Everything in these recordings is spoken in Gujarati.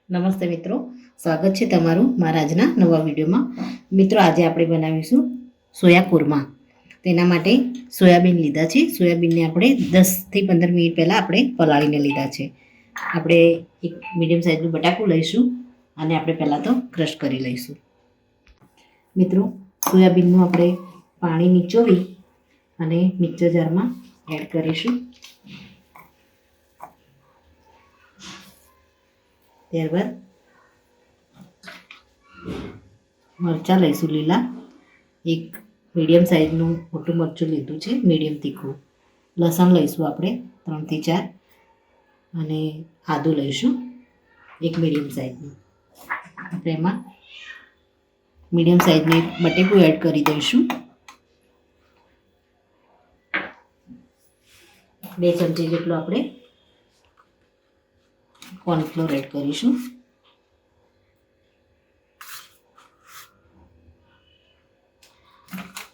નમસ્તે મિત્રો, સ્વાગત છે તમારું મારા આજના નવા વિડીયોમાં. મિત્રો, આજે આપણે બનાવીશું સોયા કુરમા. તેના માટે સોયાબીન લીધા છે. સોયાબીનને આપણે 10થી 15 મિનિટ પહેલાં આપણે પલાળીને લીધા છે. આપણે એક મીડિયમ સાઇઝનું બટાકું લઈશું અને આપણે પહેલાં તો ક્રશ કરી લઈશું. મિત્રો, સોયાબીનનું આપણે પાણી નીચોવી અને મિક્સર જારમાં એડ કરીશું. ત્યારબાદ મરચાં લઈશું લીલા. એક મીડિયમ સાઇઝનું મોટું મરચું લીધું છે, મીડિયમ તીખું. લસણ લઈશું આપણે 3 થી 4 અને આદું લઈશું એક મીડિયમ સાઇઝનું. આપણે એમાં મીડિયમ સાઇઝની બટેકું એડ કરી દઈશું. 2 ચમચી જેટલું આપણે કોર્નફ્લોર એડ કરીશું.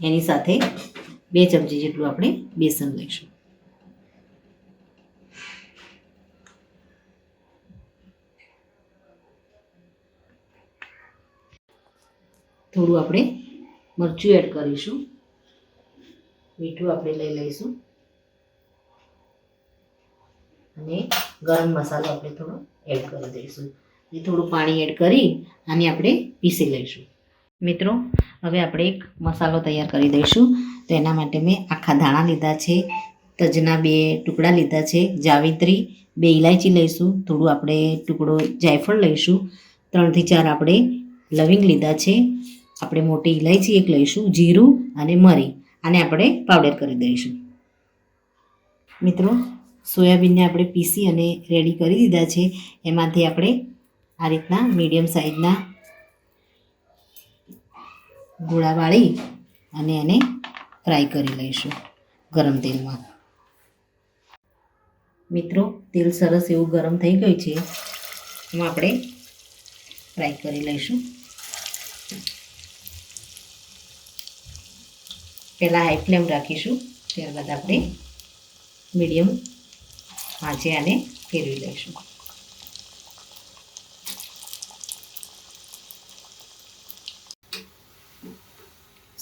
એની સાથે 2 ચમચી જેટલું આપણે બેસન લઈશું. થોડું આપણે મરચું એડ કરીશું. મીઠું આપણે લઈ લઈશું અને ગરમ મસાલો આપણે થોડો એડ કરી દઈશું. એ થોડું પાણી એડ કરી અને આપણે પીસી લઈશું. મિત્રો, હવે આપણે એક મસાલો તૈયાર કરી દઈશું. તો એના માટે મેં આખા ધાણા લીધા છે, તજના 2 ટુકડા લીધા છે, જાવિત્રી 2 ઇલાયચી લઈશું, થોડું આપણે ટુકડો જાયફળ લઈશું, 3 થી 4 આપણે લવિંગ લીધા છે, આપણે મોટી ઇલાયચી 1 લઈશું, જીરું અને મરી. આને આપણે પાવડર કરી દઈશું. મિત્રો, સોયાબીનને આપણે પીસી અને રેડી કરી દીધા છે. એમાંથી આપણે આ રીતના મીડિયમ સાઇઝના ગોળા વાળી અને એને ફ્રાય કરી લઈશું ગરમ તેલમાં. મિત્રો, તેલ સરસ એવું ગરમ થઈ ગયું છે. એમાં આપણે ફ્રાય કરી લઈશું. પહેલાં હાઈ ફ્લેમ રાખીશું, ત્યારબાદ આપણે મીડિયમ આંચે આને ફેરવી લઈશું.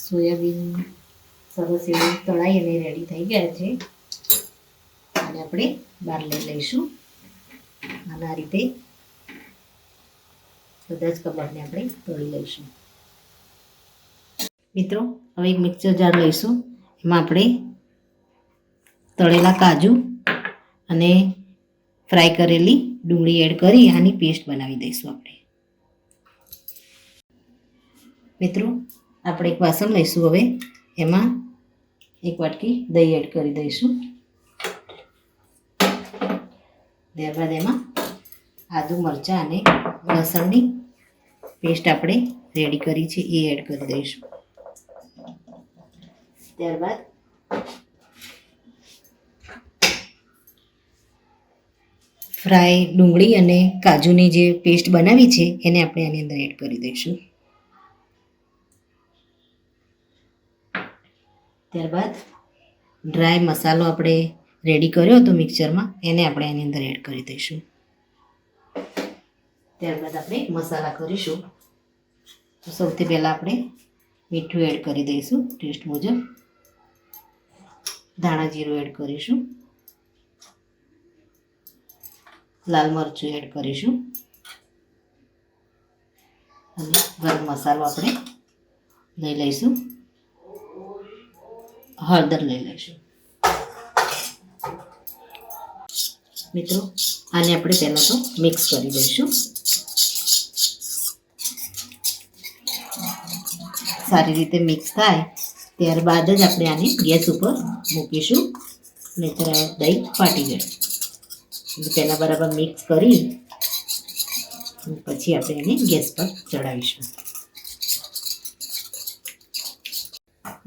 સોયાબીન સરસ એવું તળાઈ અને રેડી થઈ ગયા છે. અને આપણે બહાર લઈ લઈશું. અને આ રીતે બધા જ કબાબને આપણે તળી લઈશું. મિત્રો, હવે એક મિક્સર જાર લઈશું. એમાં આપણે તળેલા કાજુ અને ફ્રાય કરેલી ડુંગળી એડ કરી આની પેસ્ટ બનાવી દઈશું આપણે. મિત્રો, આપણે એક વાસણ લઈશું. હવે એમાં 1 વાટકી દહીં એડ કરી દઈશું. ત્યારબાદ એમાં આદુ, મરચાં અને લસણની પેસ્ટ આપણે રેડી કરી છે એ એડ કરી દઈશું. ત્યારબાદ ફ્રાય ડુંગળી અને કાજુની જે પેસ્ટ બનાવી છે એને આપણે આની અંદર એડ કરી દઈશું. ત્યારબાદ ડ્રાય મસાલો આપણે રેડી કર્યો હતો મિક્સરમાં, એને આપણે આની અંદર એડ કરી દઈશું. ત્યારબાદ આપણે મસાલા કરીશું. તો સૌથી પહેલાં આપણે મીઠું એડ કરી દઈશું ટેસ્ટ મુજબ. ધાણા જીરું એડ કરીશું. લાલ મરચું એડ કરીશું અને ગરમ મસાલો આપણે લઈ લઈશું. હળદર લઈ લઈશું. મિત્રો, આને આપણે પહેલાં તો મિક્સ કરી દઈશું. સારી રીતે મિક્સ થાય ત્યારબાદ જ આપણે આને ગેસ ઉપર મૂકીશું, નહીંતર દહીં ફાટી જાય. પહેલાં બરાબર મિક્સ કરી પછી આપણે એને ગેસ પર ચડાવીશું.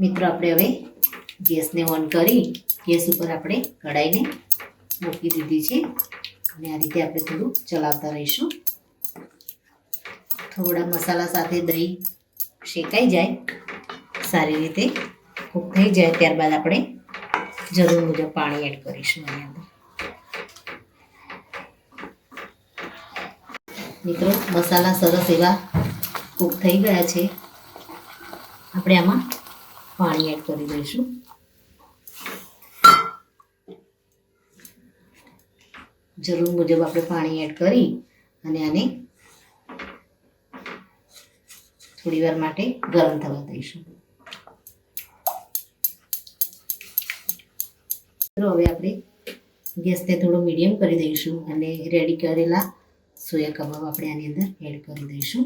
મિત્રો, આપણે હવે ગેસને ઓન કરી ગેસ ઉપર આપણે કઢાઈને મૂકી દીધી છે અને આ રીતે આપણે થોડું ચલાવતા રહીશું. થોડા મસાલા સાથે દહીં શેકાઈ જાય, સારી રીતે કૂક થઈ જાય ત્યારબાદ આપણે જરૂર મુજબ પાણી એડ કરીશું આની અંદર. મિત્રો મસાલા સરસ એવા કૂક થઈ ગયા છે. આપણે આમાં પાણી એડ કરી દઈશું. જરૂર મુજબ આપણે પાણી એડ કરી અને આને થોડી વાર માટે ગરમ થવા દઈશું. હવે આપણે ગેસને થોડો મીડિયમ કરી દઈશું અને રેડી કરેલા સોયા કબાબ આપણે આની અંદર એડ કરી દઈશું.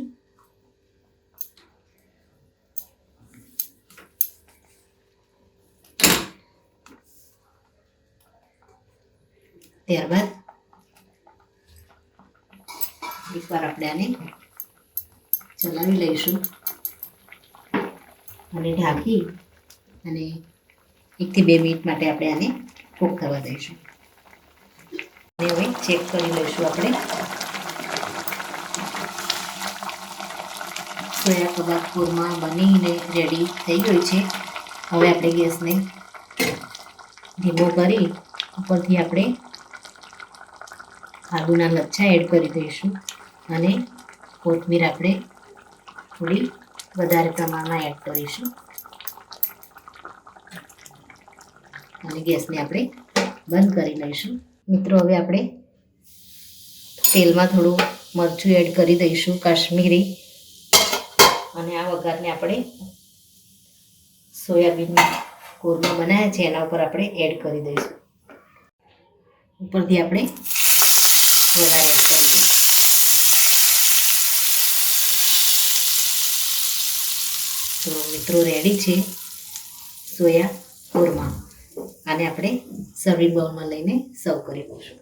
ત્યારબાદ એકવાર આપણે આને ચલાવી લઈશું અને ઢાંકી અને 1 થી 2 મિનિટ માટે આપણે આને કૂક થવા દઈશું. અને હવે ચેક કરી લઈશું આપણે. સોયા કબાબ કોરમા બનીને રેડી થઈ ગઈ છે. હવે આપણે ગેસને ધીમો કરી ઉપરથી આપણે આદુના લચ્છા એડ કરી દઈશું અને કોથમીર આપણે થોડી વધારે પ્રમાણમાં એડ કરીશું અને ગેસને આપણે બંધ કરી લઈશું. મિત્રો હવે આપણે તેલમાં થોડું મરચું એડ કરી દઈશું કાશ્મીરી અને આ વઘારને આપણે સોયાબીન કોરમા બનાવ્યા છે એના ઉપર આપણે એડ કરી દઈશું. ઉપરથી આપણે વઘાર એડ કરી દઈશું. તો મિત્રો રેડી છે સોયા કોરમા. આને આપણે સર્વિંગ બાઉલમાં લઈને સર્વ કરી દઈશું.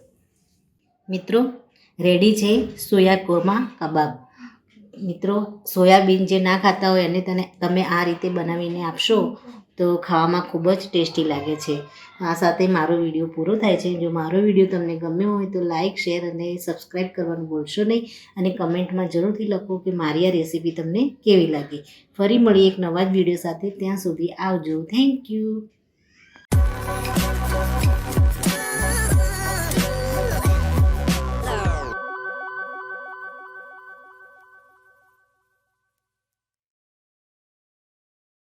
મિત્રો રેડી છે સોયા કોરમા કબાબ. મિત્રો સોયાબીન જે ના ખાતા હોય એને તમે આ રીતે બનાવીને આપશો તો ખાવામાં ખૂબ જ ટેસ્ટી લાગે છે. આ સાથે મારો વિડીયો પૂરો થાય છે. જો મારો વિડીયો તમને ગમ્યો હોય તો લાઇક, શેર અને સબસ્ક્રાઈબ કરવાનું ભૂલશો નહીં અને કમેન્ટમાં જરૂરથી લખો કે મારી આ રેસીપી તમને કેવી લાગી. ફરી મળીએ એક નવા જ વિડીયો સાથે. ત્યાં સુધી આવજો. Thank you.